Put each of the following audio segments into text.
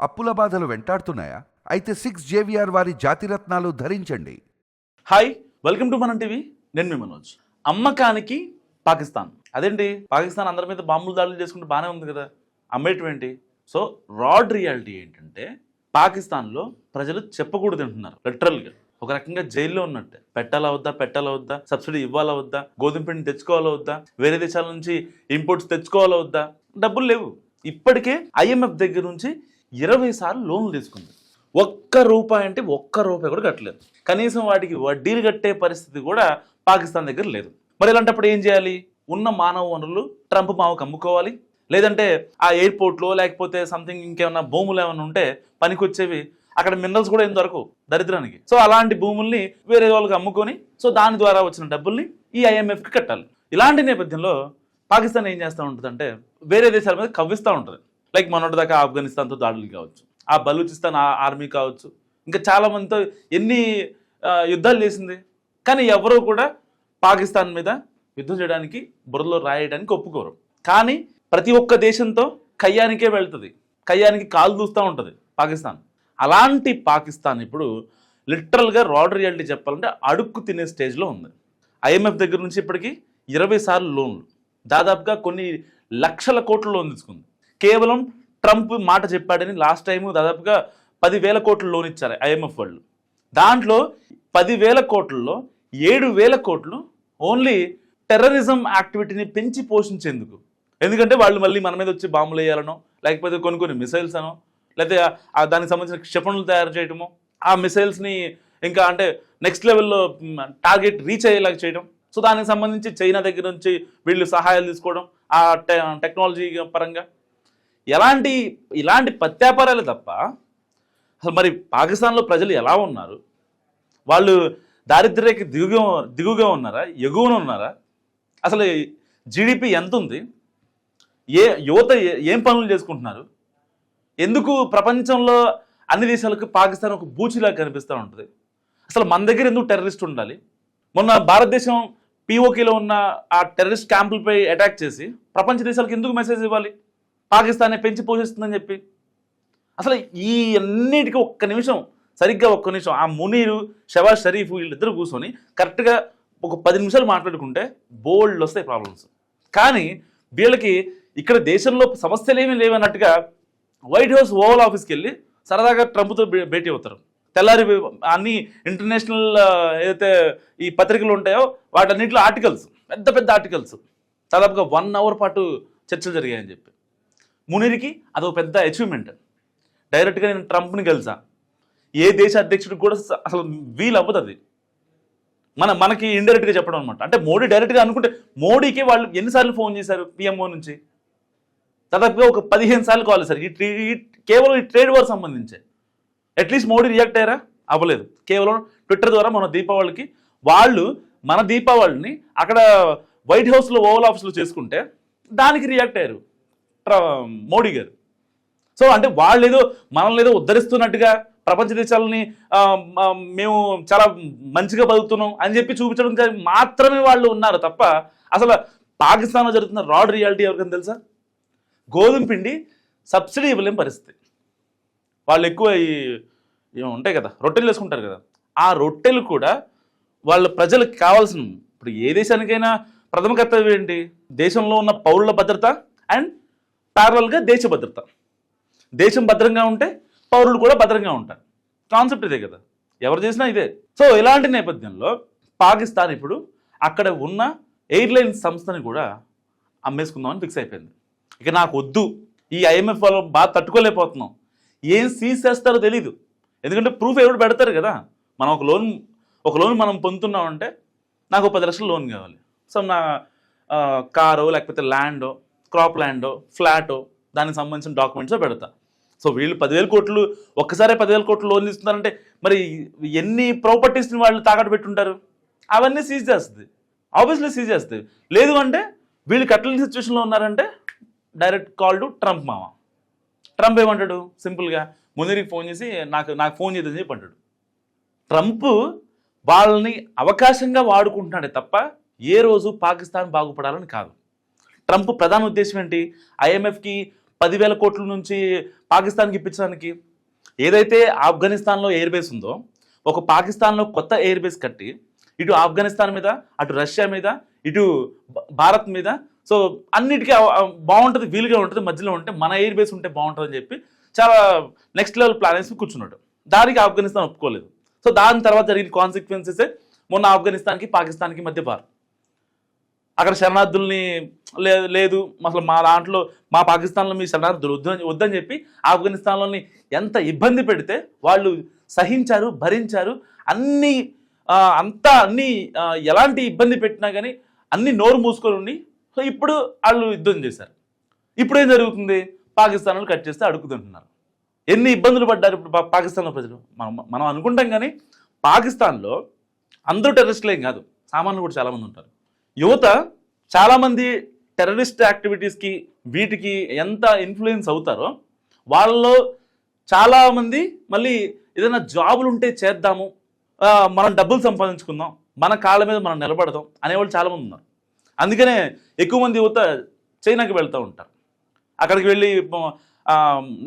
అప్పుల బాధలు వెంటాడుతున్నాయా? అయితే 6 JVR వారి జాతిరత్నాలు ధరించండి. హాయ్, వెల్కమ్ టు మన టీవీ. నేను మీ మనోజ్. అమ్మకానికి పాకిస్తాన్. అదేంటి, పాకిస్తాన్ అందరి మీద బాంబులు దాడులు చేసుకుంటే బాగానే ఉంది కదా, అమ్మేటువంటి. సో రాడ్ రియాలిటీ ఏంటంటే, పాకిస్తాన్లో ప్రజలు చెప్పకూడదు అంటున్నారు. లిటరల్గా ఒక రకంగా జైల్లో ఉన్నట్టే. పెట్టాలా వద్దా, సబ్సిడీ ఇవ్వాలా వద్దా, గోధుమ పిండి తెచ్చుకోవాలా వద్దా, వేరే దేశాల నుంచి ఇంపోర్ట్స్ తెచ్చుకోవాలా వద్దా, డబ్బులు లేవు. ఇప్పటికే IMF దగ్గర నుంచి 20 సార్లు లోన్లు తీసుకుంది. ఒక్క రూపాయి కూడా కట్టలేదు. కనీసం వాటికి వడ్డీలు కట్టే పరిస్థితి కూడా పాకిస్తాన్ దగ్గర లేదు. మరి ఇలాంటప్పుడు ఏం చేయాలి? ఉన్న మానవ వనరులు ట్రంప్ మావకు అమ్ముకోవాలి, లేదంటే ఆ ఎయిర్పోర్ట్లో లేకపోతే సంథింగ్ ఇంకేమన్నా భూములు ఏమైనా ఉంటే పనికొచ్చేవి, అక్కడ మినరల్స్ కూడా ఏం దొరకవు దరిద్రానికి. సో అలాంటి భూముల్ని వేరే వాళ్ళకి అమ్ముకొని, సో దాని ద్వారా వచ్చిన డబ్బుల్ని ఈ IMFకి కట్టాలి. ఇలాంటి నేపథ్యంలో పాకిస్తాన్ ఏం చేస్తూ ఉంటుందంటే, వేరే దేశాల మీద కవ్విస్తూ ఉంటుంది. లైక్ మొన్నటి దాకా ఆఫ్ఘనిస్తాన్తో దాడులు కావచ్చు, ఆ బలూచిస్తాన్ ఆర్మీ కావచ్చు, ఇంకా చాలా మందితో ఎన్ని యుద్ధాలు చేసింది. కానీ ఎవరూ కూడా పాకిస్తాన్ మీద యుద్ధం చేయడానికి, బురదలో రాయడానికి ఒప్పుకోరు. కానీ ప్రతి ఒక్క దేశంతో కయ్యానికే వెళ్తుంది, కయ్యానికి కాలు దూస్తూ ఉంటుంది పాకిస్తాన్. అలాంటి పాకిస్తాన్ ఇప్పుడు లిటరల్గా రాడ్ రియాలిటీ చెప్పాలంటే అడుక్కు తినే స్టేజ్లో ఉంది. IMF దగ్గర నుంచి ఇప్పటికీ 20 సార్లు లోన్లు, దాదాపుగా కొన్ని లక్షల కోట్ల లోన్ తీసుకుంది. కేవలం ట్రంప్ మాట చెప్పాడని లాస్ట్ టైం దాదాపుగా 10,000 కోట్ల లోన్ ఇచ్చారు IMF వాళ్ళు. దాంట్లో 10,000 కోట్లలో 7,000 కోట్లు ఓన్లీ టెర్రరిజం యాక్టివిటీని పెంచి పోషించేందుకు. ఎందుకంటే వాళ్ళు మళ్ళీ మన మీద వచ్చి బాంబులు వేయాలనో, లేకపోతే కొన్ని మిసైల్స్ అనో, లేకపోతే దానికి సంబంధించిన క్షిపణులు తయారు చేయడమో, ఆ మిసైల్స్ని ఇంకా అంటే నెక్స్ట్ లెవెల్లో టార్గెట్ రీచ్ అయ్యేలాగా చేయడం. సో దానికి సంబంధించి చైనా దగ్గర నుంచి వీళ్ళు సహాయాలు తీసుకోవడం, ఆ టెక్నాలజీ పరంగా ఇలాంటి ప్రత్యాపారాలు తప్ప అసలు మరి పాకిస్తాన్లో ప్రజలు ఎలా ఉన్నారు? వాళ్ళు దారిద్ర్యకి దిగుగా ఉన్నారా, ఎగువన ఉన్నారా? అసలు GDP ఎంత ఉంది? యువత ఏం పనులు చేసుకుంటున్నారు? ఎందుకు ప్రపంచంలో అన్ని దేశాలకు పాకిస్తాన్ ఒక బూచిలా కనిపిస్తూ ఉంటుంది? అసలు మన దగ్గర ఎందుకు టెర్రరిస్ట్ ఉండాలి? మొన్న భారతదేశం POKలో ఉన్న ఆ టెర్రరిస్ట్ క్యాంపులపై అటాక్ చేసి ప్రపంచ దేశాలకు ఎందుకు మెసేజ్ ఇవ్వాలి? పాకిస్తానే పెంచి పోషిస్తుందని చెప్పి. అసలు ఈ అన్నిటికీ సరిగ్గా ఒక్క నిమిషం ఆ మునీరు, షవాజ్ షరీఫ్ వీళ్ళిద్దరు కూర్చొని కరెక్ట్గా ఒక 10 నిమిషాలు మాట్లాడుకుంటే బోల్డ్ వస్తాయి ప్రాబ్లమ్స్. కానీ వీళ్ళకి ఇక్కడ దేశంలో సమస్యలు ఏమీ లేవన్నట్టుగా వైట్ హౌస్ ఓవల్ ఆఫీస్కి వెళ్ళి సరదాగా ట్రంప్తో భేటీ అవుతారు. తెల్లారి అన్ని ఇంటర్నేషనల్ ఏదైతే ఈ పత్రికలు ఉంటాయో వాటన్నింటిలో ఆర్టికల్స్, పెద్ద ఆర్టికల్స్, దాదాపుగా 1 అవర్ పాటు చర్చలు జరిగాయని చెప్పి. మునీర్కి అదొక పెద్ద అచీవ్మెంట్. డైరెక్ట్గా నేను ట్రంప్ని కలిసా, ఏ దేశ అధ్యక్షుడికి కూడా అసలు వీలు అవ్వదు అది. మనకి ఇండైరెక్ట్గా చెప్పడం అనమాట. అంటే మోడీ డైరెక్ట్గా అనుకుంటే, మోడీకి వాళ్ళు ఎన్నిసార్లు ఫోన్ చేశారు PMO నుంచి? దాదాపుగా ఒక 15 సార్లు కాల్ చేశారు. కేవలం ఈ ట్రేడ్ వార్ సంబంధించే. అట్లీస్ట్ మోడీ రియాక్ట్ అయ్యారా? అవ్వలేదు. కేవలం ట్విట్టర్ ద్వారా మన దీపావళికి వాళ్ళు మన దీపావళిని అక్కడ వైట్ హౌస్లో ఓవల్ ఆఫీస్లో చేసుకుంటే దానికి రియాక్ట్ అయ్యారు మోడీ గారు. సో అంటే వాళ్ళు ఏదో మనల్ని ఏదో ఉద్ధరిస్తున్నట్టుగా, ప్రపంచ దేశాలని మేము చాలా మంచిగా బతుకుతున్నాం అని చెప్పి చూపించడం మాత్రమే వాళ్ళు ఉన్నారు తప్ప, అసలు పాకిస్తాన్లో జరుగుతున్న రాడ్ రియాలిటీ ఎవరికైనా తెలుసా? గోధుమ పిండి సబ్సిడీ ఇవ్వలేని పరిస్థితి. వాళ్ళు ఎక్కువ ఉంటాయి కదా, రొట్టెలు వేసుకుంటారు కదా, ఆ రొట్టెలు కూడా వాళ్ళ ప్రజలకు కావాల్సిన, ఇప్పుడు ఏ దేశానికైనా ప్రథమ కర్తవ్యం ఏంటి? దేశంలో ఉన్న పౌరుల భద్రత అండ్ ప్యారలల్గా దేశ భద్రత. దేశం భద్రంగా ఉంటే పౌరులు కూడా భద్రంగా ఉంటారు. కాన్సెప్ట్ ఇదే కదా, ఎవరు చేసినా ఇదే. సో ఇలాంటి నేపథ్యంలో పాకిస్తాన్ ఇప్పుడు అక్కడ ఉన్న ఎయిర్లైన్స్ సంస్థని కూడా అమ్మేసుకుందామని ఫిక్స్ అయిపోయింది. ఇక నాకు వద్దు, ఈ IMF వాళ్ళు బాగా తట్టుకోలేకపోతున్నాం, ఏం సీజ్ చేస్తారో తెలీదు. ఎందుకంటే ప్రూఫ్ ఎవరు పెడతారు కదా. మనం ఒక లోన్ మనం పొందుతున్నామంటే నాకు 10 లక్షల లోన్ కావాలి. సో నా కారో, లేకపోతే ల్యాండో, క్రాప్ ల్యాండో, ఫ్లాటో, దానికి సంబంధించిన డాక్యుమెంట్సో పెడతా. సో వీళ్ళు 10,000 కోట్లు ఒక్కసారి 10,000 కోట్లు లోన్ ఇస్తున్నారంటే మరి ఎన్ని ప్రాపర్టీస్ని వాళ్ళు తాకట్టు పెట్టుంటారు? అవన్నీ సీజ్ చేస్తుంది, ఆబ్వియస్లీ సీజ్ చేస్తుంది. లేదు అంటే వీళ్ళు కట్టలేని సిచ్యువేషన్లో ఉన్నారంటే డైరెక్ట్ కాల్ టు ట్రంప్ మామ. ట్రంప్ ఏమంటాడు? సింపుల్గా మునీర్కి ఫోన్ చేసి నాకు ఫోన్ చేద్దని చెప్పి అంటాడు. ట్రంప్ వాళ్ళని అవకాశంగా వాడుకుంటున్నాడే తప్ప ఏ రోజు పాకిస్తాన్ బాగుపడాలని కాదు. ట్రంప్ ప్రధాన ఉద్దేశం ఏంటి? IMFకి 10,000 కోట్ల నుంచి పాకిస్తాన్కి ఇప్పించడానికి? ఏదైతే ఆఫ్ఘనిస్తాన్లో ఎయిర్ బేస్ ఉందో, ఒక పాకిస్తాన్లో కొత్త ఎయిర్ బేస్ కట్టి ఇటు ఆఫ్ఘనిస్తాన్ మీద, అటు రష్యా మీద, ఇటు భారత్ మీద, సో అన్నిటికీ బాగుంటుంది, వీలుగా ఉంటుంది, మధ్యలో ఉంటే మన ఎయిర్ బేస్ ఉంటే బాగుంటుంది అని చెప్పి చాలా నెక్స్ట్ లెవెల్ ప్లాన్ వేసి కూర్చున్నాడు. దానికి ఆఫ్ఘనిస్తాన్ ఒప్పుకోలేదు. సో దాని తర్వాత జరిగిన కాన్సిక్వెన్సెసే మొన్న ఆఫ్ఘనిస్తాన్కి పాకిస్తాన్కి మధ్య వార్. అక్కడ శరణార్థుల్ని లేదు అసలు మా దాంట్లో, మా పాకిస్తాన్లో మీ శరణార్థులు వద్దని చెప్పి ఆఫ్ఘనిస్తాన్లోని ఎంత ఇబ్బంది పెడితే వాళ్ళు సహించారు, భరించారు. అన్నీ ఎలాంటి ఇబ్బంది పెట్టినా కానీ అన్ని నోరు మూసుకొని ఉండి, సో ఇప్పుడు వాళ్ళు యుద్ధం చేశారు. ఇప్పుడు ఏం జరుగుతుంది? పాకిస్తాన్లో కట్ చేస్తే అడుగుతుంటున్నారు. ఎన్ని ఇబ్బందులు పడ్డారు ఇప్పుడు పాకిస్తాన్లో ప్రజలు. మనం అనుకుంటాం కానీ పాకిస్తాన్లో అందరూ టెర్రరిస్టులేం కాదు, సామాన్యులు కూడా చాలామంది ఉంటారు. యువత చాలామంది టెర్రరిస్ట్ యాక్టివిటీస్కి వీటికి ఎంత ఇన్ఫ్లుయెన్స్ అవుతారో వాళ్ళలో చాలామంది మళ్ళీ ఏదైనా జాబులు ఉంటే చేద్దాము, మనం డబ్బులు సంపాదించుకుందాం, మన కాళ్ళ మీద మనం నిలబడదాం అనేవాళ్ళు చాలామంది ఉన్నారు. అందుకనే ఎక్కువ మంది యువత చైనాకి వెళ్తూ ఉంటారు. అక్కడికి వెళ్ళి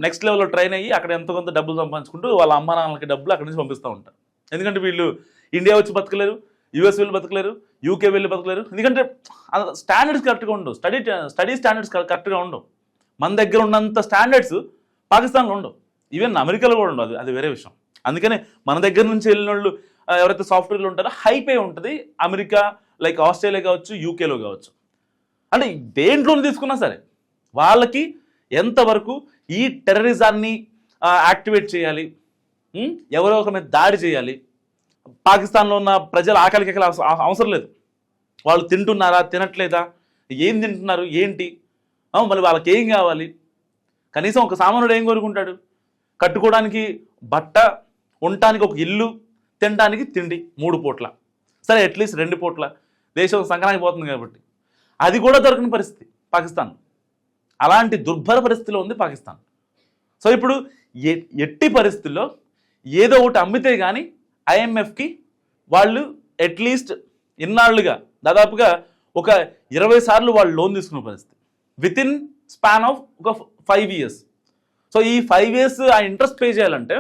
నెక్స్ట్ లెవెల్లో ట్రైన్ అయ్యి అక్కడ ఎంతో కొంత డబ్బులు సంపాదించుకుంటూ వాళ్ళ అమ్మ నాన్నలకి డబ్బులు అక్కడి నుంచి పంపిస్తూ ఉంటారు. ఎందుకంటే వీళ్ళు ఇండియా వచ్చి బతకలేరు, యూఎస్ వెళ్ళి బతకలేరు, యూకే వెళ్ళి బతకలేరు. ఎందుకంటే స్టాండర్డ్స్ కరెక్ట్గా ఉండవు, స్టడీ స్టాండర్డ్స్ కరెక్ట్గా ఉండవు. మన దగ్గర ఉన్నంత స్టాండర్డ్స్ పాకిస్తాన్లో ఉండవు, ఈవెన్ అమెరికాలో కూడా ఉండవు. అది వేరే విషయం. అందుకనే మన దగ్గర నుంచి వెళ్ళిన వాళ్ళు ఎవరైతే సాఫ్ట్వేర్లు ఉంటారో హైపే ఉంటుంది అమెరికా, లైక్ ఆస్ట్రేలియా కావచ్చు, యూకేలో కావచ్చు. అంటే దేంట్లోనే తీసుకున్నా సరే వాళ్ళకి ఎంతవరకు ఈ టెర్రరిజాన్ని యాక్టివేట్ చేయాలి, ఎవరో ఒక మీద దాడి చేయాలి. పాకిస్తాన్లో ఉన్న ప్రజల ఆకలికి అవసరం లేదు. వాళ్ళు తింటున్నారా, తినట్లేదా, ఏం తింటున్నారు, ఏంటి, మళ్ళీ వాళ్ళకి ఏం కావాలి. కనీసం ఒక సామాన్యుడు ఏం కోరుకుంటాడు? కట్టుకోవడానికి బట్ట, ఉండటానికి ఒక ఇల్లు, తినడానికి తిండి 3 పూట్ల, సరే అట్లీస్ట్ 2 పూట్ల. దేశం సంక్రాంతి పోతుంది కాబట్టి అది కూడా దొరకని పరిస్థితి పాకిస్తాన్. అలాంటి దుర్భర పరిస్థితిలో ఉంది పాకిస్తాన్. సో ఇప్పుడు ఎట్టి పరిస్థితుల్లో ఏదో ఒకటి అమ్మితే కానీ ఐఎంఎఫ్కి వాళ్ళు అట్లీస్ట్ ఇన్నాళ్ళుగా దాదాపుగా ఒక 20 సార్లు వాళ్ళు లోన్ తీసుకున్న పరిస్థితి విత్ ఇన్ స్పాన్ ఆఫ్ ఒక 5 years. సో ఈ 5 years ఆ ఇంట్రెస్ట్ పే చేయాలంటే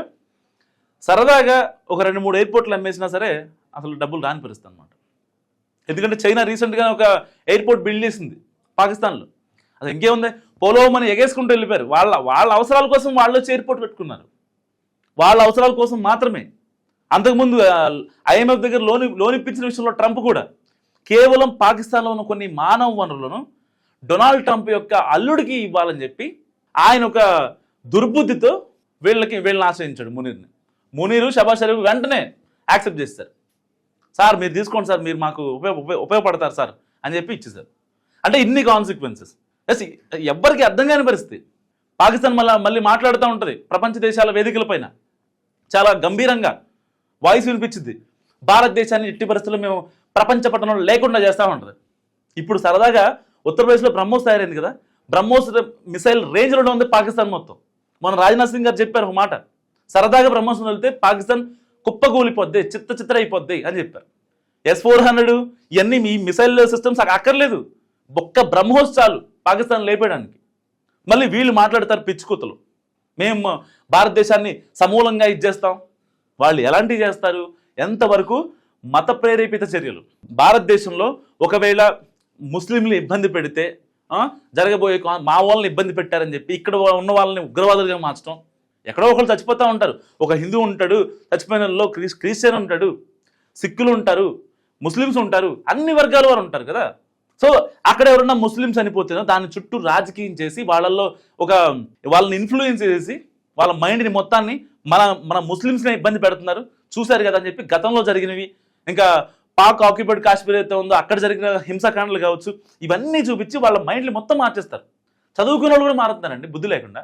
సరదాగా ఒక 2-3 ఎయిర్పోర్ట్లు అమ్మేసినా సరే అసలు డబ్బులు రాని పరిస్థితి అనమాట. ఎందుకంటే చైనా రీసెంట్గా ఒక ఎయిర్పోర్ట్ బిల్డ్ చేసింది పాకిస్తాన్లో. అది ఇంకేముంది, పోలోమని ఎగేసుకుంటూ వెళ్ళిపోయారు. వాళ్ళ అవసరాల కోసం వాళ్ళు వచ్చి ఎయిర్పోర్ట్ పెట్టుకున్నారు, వాళ్ళ అవసరాల కోసం మాత్రమే. అంతకుముందు ఐఎంఎఫ్ దగ్గర లోన్ ఇప్పించిన విషయంలో ట్రంప్ కూడా కేవలం పాకిస్తాన్లో ఉన్న కొన్ని మానవ వనరులను డొనాల్డ్ ట్రంప్ యొక్క అల్లుడికి ఇవ్వాలని చెప్పి ఆయన ఒక దుర్బుద్ధితో వీళ్ళని ఆశ్రయించాడు మునీర్ని. మునీరు షబాజ్ షరీఫ్ వెంటనే యాక్సెప్ట్ చేస్తారు. సార్ మీరు తీసుకోండి సార్, మీరు మాకు ఉపయోగపడతారు సార్ అని చెప్పి ఇచ్చేసారు. అంటే ఇన్ని కాన్సిక్వెన్సెస్ ఎవ్వరికి అర్థం కాని పరిస్థితి. పాకిస్తాన్ మళ్ళీ మాట్లాడుతూ ఉంటుంది ప్రపంచ దేశాల వేదికలపైన, చాలా గంభీరంగా వాయిస్ వినిపించింది. భారతదేశాన్ని ఎట్టి పరిస్థితుల్లో మేము ప్రపంచ పట్టణంలో లేకుండా చేస్తూ ఉంటుంది. ఇప్పుడు సరదాగా ఉత్తరప్రదేశ్లో బ్రహ్మోస్ తయారైంది కదా, బ్రహ్మోస్ మిసైల్ రేంజ్లో ఉంది పాకిస్తాన్ మొత్తం. మన రాజ్నాథ్ సింగ్ గారు చెప్పారు ఒక మాట, సరదాగా బ్రహ్మోస్ వెళ్తే పాకిస్తాన్ కుప్పగూలిపోద్ది, చిత్ర అయిపోద్ది అని చెప్పారు. S-400 ఇవన్నీ మీ మిసైల్ సిస్టమ్స్ అక్కర్లేదు, ఒక్క బ్రహ్మోస్ చాలు పాకిస్తాన్ లేపేయడానికి. మళ్ళీ వీళ్ళు మాట్లాడతారు పిచ్చుకూతలు, మేము భారతదేశాన్ని సమూలంగా ఇచ్చేస్తాం. వాళ్ళు ఎలాంటివి చేస్తారు? ఎంతవరకు మత ప్రేరేపిత చర్యలు. భారతదేశంలో ఒకవేళ ముస్లింలు ఇబ్బంది పెడితే జరగబోయే మా వాళ్ళని ఇబ్బంది పెట్టారని చెప్పి ఇక్కడ ఉన్న వాళ్ళని ఉగ్రవాదులుగా మార్చడం. ఎక్కడో ఒకళ్ళు చచ్చిపోతూ ఉంటారు, ఒక హిందూ ఉంటాడు, చచ్చిపోయిన వాళ్ళలో క్రిస్టియన్ ఉంటాడు, సిక్కులు ఉంటారు, ముస్లిమ్స్ ఉంటారు, అన్ని వర్గాల వారు ఉంటారు కదా. సో అక్కడ ఎవరన్నా ముస్లిమ్స్ చనిపోతేనో దాని చుట్టూ రాజకీయం చేసి వాళ్ళని ఇన్ఫ్లుయెన్స్ చేసి వాళ్ళ మైండ్ని మొత్తాన్ని మన ముస్లిమ్స్ని ఇబ్బంది పెడుతున్నారు చూశారు కదా అని చెప్పి గతంలో జరిగినవి, ఇంకా పాక్ ఆక్యుపైడ్ కాశ్మీర్ అయితే ఉందో అక్కడ జరిగిన హింసాకాండలు కావచ్చు, ఇవన్నీ చూపించి వాళ్ళ మైండ్ని మొత్తం మార్చేస్తారు. చదువుకున్న వాళ్ళు కూడా మారుతున్నారండి బుద్ధి లేకుండా.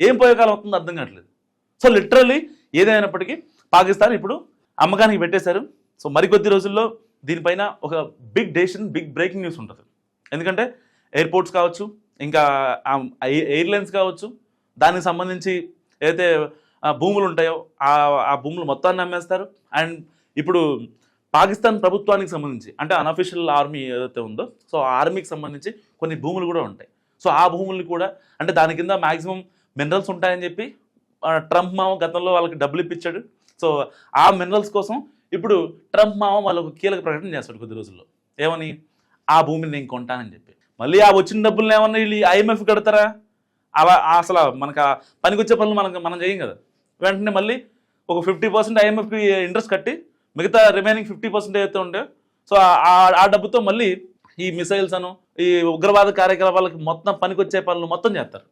ఏం పోయేకాలం అవుతుందో అర్థం కావట్లేదు. సో లిటరల్లీ ఏదైనప్పటికీ పాకిస్తాన్ ఇప్పుడు అమ్మకానికి పెట్టేశారు. సో మరికొద్ది రోజుల్లో దీనిపైన ఒక big decision, big breaking news ఉంటుంది. ఎందుకంటే ఎయిర్పోర్ట్స్ కావచ్చు, ఇంకా ఎయిర్లైన్స్ కావచ్చు, దానికి సంబంధించి ఏదైతే భూములు ఉంటాయో ఆ భూములు మొత్తాన్ని అమ్మేస్తారు. అండ్ ఇప్పుడు పాకిస్తాన్ ప్రభుత్వానికి సంబంధించి అంటే అన్అఫీషియల్ ఆర్మీ ఏదైతే ఉందో, సో ఆ ఆర్మీకి సంబంధించి కొన్ని భూములు కూడా ఉంటాయి. సో ఆ భూముల్ని కూడా అంటే దాని కింద మ్యాక్సిమం మినరల్స్ ఉంటాయని చెప్పి ట్రంప్ మామ గతంలో వాళ్ళకి డబ్బులు ఇప్పించాడు. సో ఆ మినరల్స్ కోసం ఇప్పుడు ట్రంప్ మామ వాళ్ళకు కీలక ప్రకటన చేస్తాడు కొద్ది రోజుల్లో. ఏమని? ఆ భూమిని నేను కొంటానని చెప్పి. మళ్ళీ ఆ వచ్చిన డబ్బుల్ని ఏమన్నా వీళ్ళు IMF కడతారా? అలా అసలు మనకు పనికొచ్చే పనులు మనం చేయం కదా. వెంటనే మళ్ళీ ఒక 50% IMFకి ఇంట్రెస్ట్ కట్టి మిగతా రిమైనింగ్ 50% ఏదైతే ఉంటే సో ఆ డబ్బుతో మళ్ళీ ఈ మిసైల్స్ అను ఈ ఉగ్రవాద కార్యకలాపాలకి మొత్తం పనికొచ్చే పనులు మొత్తం చేస్తారు.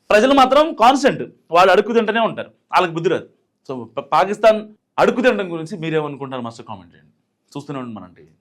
ప్రజలు మాత్రం కాన్స్టెంట్ వాళ్ళు అడుక్కు తింటూనే ఉంటారు, వాళ్ళకి బుద్ధి రాదు. సో పాకిస్తాన్ అడుక్కు తినడం గురించి మీరేమనుకుంటారు? మస్తు కామెంట్ చేయండి. చూస్తూనే ఉండండి మన టీవీ.